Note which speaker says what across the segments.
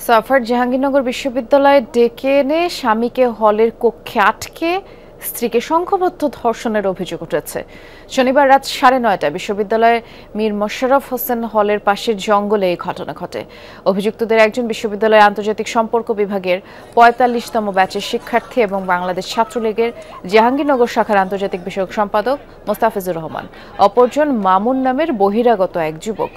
Speaker 1: Suffer Jahangirnagar বিশ্ববিদ্যালয়ে ডেকে এনে স্বামীকে হলের কক্ষে আটকে স্ত্রীকে সংঘবদ্ধ ধর্ষণের অভিযোগ উঠেছে। শনিবার রাত 9:30টায় বিশ্ববিদ্যালয়ের মীর মোশাররফ হোসেন হলের পাশের জঙ্গলে এই ঘটনা ঘটে। অভিযুক্তদের একজন বিশ্ববিদ্যালয়ের আন্তর্জাতিক সম্পর্ক বিভাগের ৪৫তম ব্যাচের শিক্ষার্থী এবং বাংলাদেশ ছাত্রলীগের জাহাঙ্গীরনগর শাখার আন্তর্জাতিক বিষয়ক সম্পাদক মোস্তাফিজুর রহমান। অপরজন মামুন নামের বহিরাগত এক যুবক।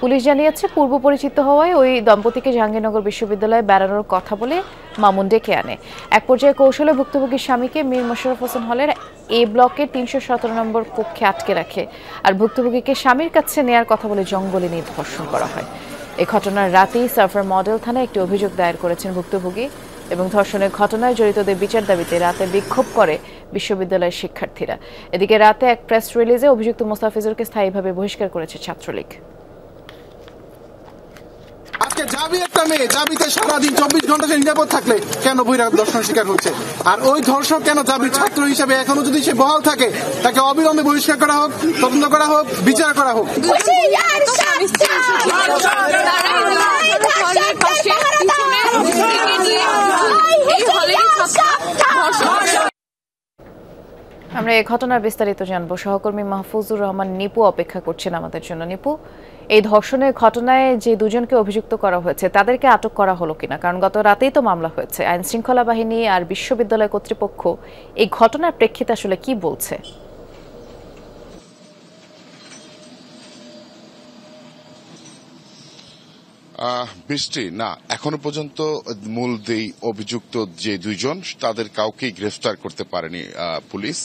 Speaker 1: পুলিশ জানিয়েছে, পূর্ব পরিচিত হওয়ায় ওই দম্পতিকে জাহাঙ্গীরনগর বিশ্ববিদ্যালয়ে বেড়ানোর কথা বলে মামুন ডেকে আনে। এক পর্যায়ে কৌশলে ভুক্তভোগীর স্বামীকে মীর মোশাররফ হোসেন হলের এ ব্লকের ৩১৭ নম্বর কক্ষে আটকে রাখে, আর ভুক্তভোগীকে স্বামীর কাছে নেয়ার কথা বলে জঙ্গলে নিয়ে ধর্ষণ করা হয়। এই ঘটনার রাতেই সাফার মডেল থানায় একটি অভিযোগ দায়ের করেছেন ভুক্তভোগী এবং ধর্ষণের ঘটনায় জড়িতদের বিচার দাবিতে রাতে বিক্ষোভ করে বিশ্ববিদ্যালয়ের শিক্ষার্থীরা। এদিকে রাতে এক প্রেস রিলিজে অভিযুক্ত মোস্তাফিজুরকে স্থায়ীভাবে বহিষ্কার করেছে ছাত্রলীগ।
Speaker 2: আজকে যাবি একটা মেয়ে যাবিতে সারাদিন 24 ঘন্টা সে নিরাপদ থাকলে কেন বহিরাগত ধর্ষণের শিকার হচ্ছে? আর ওই ধর্ষক কেন যাবির ছাত্র হিসেবে এখনো যদি সে বহাল থাকে, তাকে অবিলম্বে বহিষ্কার করা হোক, তদন্ত করা হোক, বিচার করা হোক।
Speaker 1: আমরা এই ঘটনার বিস্তারিত জানবো। সহকর্মী মাহফুজুর রহমান নিপু অপেক্ষা করছেন আমাদের জন্য। নিপু, এই ধর্ষণের ঘটনায় যে দুজনকে অভিযুক্ত করা হয়েছে তাদেরকে আটক করা হলো কিনা? কারণ গত রাতেই তো মামলা হয়েছে। আইন শৃঙ্খলা বাহিনী আর বিশ্ববিদ্যালয় কর্তৃপক্ষ এই ঘটনার প্রেক্ষিতে আসলে কি বলছে?
Speaker 3: বৃষ্টি, না, এখনো পর্যন্ত মূল যেই অভিযুক্ত যে দুইজন তাদের কাউকেই গ্রেফতার করতে পারেনি পুলিশ।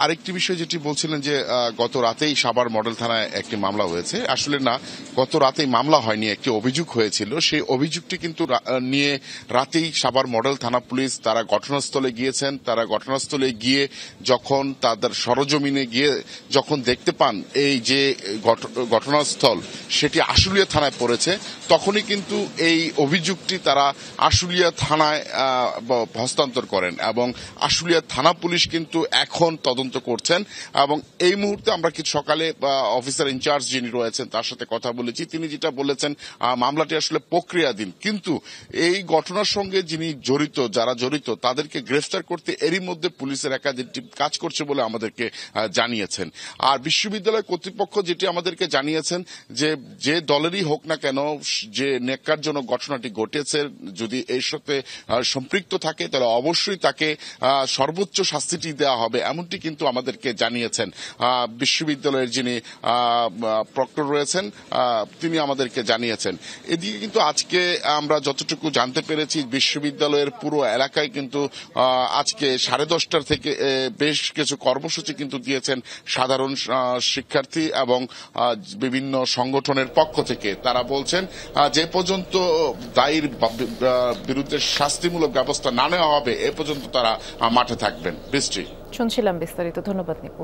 Speaker 3: আরেকটি বিষয় যেটি বলছিলেন যে গত রাতেই সাভার মডেল থানায় একটি মামলা হয়েছে, আসলে না, গত রাতেই মামলা হয়নি, একটি অভিযোগ হয়েছিল। সেই অভিযোগটি কিন্তু নিয়ে রাতেই সাভার মডেল থানা পুলিশ তারা ঘটনাস্থলে গিয়েছেন। তারা ঘটনাস্থলে গিয়ে যখন তাদের সরজমিনে গিয়ে যখন দেখতে পান এই যে ঘটনাস্থল সেটি আশুলিয়া থানায় পড়েছে, তখনই কিন্তু এই অভিযোগটি তারা আশুলিয়া থানায় হস্তান্তর করেন এবং আশুলিয়া থানা পুলিশ কিন্তু এখন তদন্ত করছেন। এবং এই মুহূর্তে আমরা কিছু সকালে অফিসার ইনচার্জ যিনি রয়েছেন তার সাথে কথা বলেছি। তিনি যেটা বলেছেন, মামলাটি আসলে প্রক্রিয়াধীন, কিন্তু এই ঘটনার সঙ্গে যারা জড়িত তাদেরকে গ্রেফতার করতে এরই মধ্যে পুলিশের একাধিক কাজ করছে বলে আমাদেরকে জানিয়েছেন। আর বিশ্ববিদ্যালয় কর্তৃপক্ষ যেটি আমাদেরকে জানিয়েছেন যে দলেরই হোক না কেন, যে ন্যাক্কারজনক ঘটনাটি ঘটেছে, যদি এর সাথে সম্পৃক্ত থাকে তাহলে অবশ্যই তাকে সর্বোচ্চ শাস্তিটি দেওয়া হবে, এমনটি কিন্তু আমাদেরকে জানিয়েছেন বিশ্ববিদ্যালয়ের যিনি প্রক্টর রয়েছেন তিনি আমাদেরকে জানিয়েছেন। এদিকে কিন্তু আজকে আমরা যতটুকু জানতে পেরেছি বিশ্ববিদ্যালয়ের পুরো এলাকায় কিন্তু আজকে 10:30টার থেকে বেশ কিছু কর্মসূচি কিন্তু দিয়েছেন সাধারণ শিক্ষার্থী এবং বিভিন্ন সংগঠনের পক্ষ থেকে। তারা বলছেন যে পর্যন্ত দায়ীর বিরুদ্ধে শাস্তিমূলক ব্যবস্থা না নেওয়া হবে এ পর্যন্ত তারা মাঠে থাকবেন। বৃষ্টি,
Speaker 1: শুনছিলাম বিস্তারিত। ধন্যবাদ নিপু।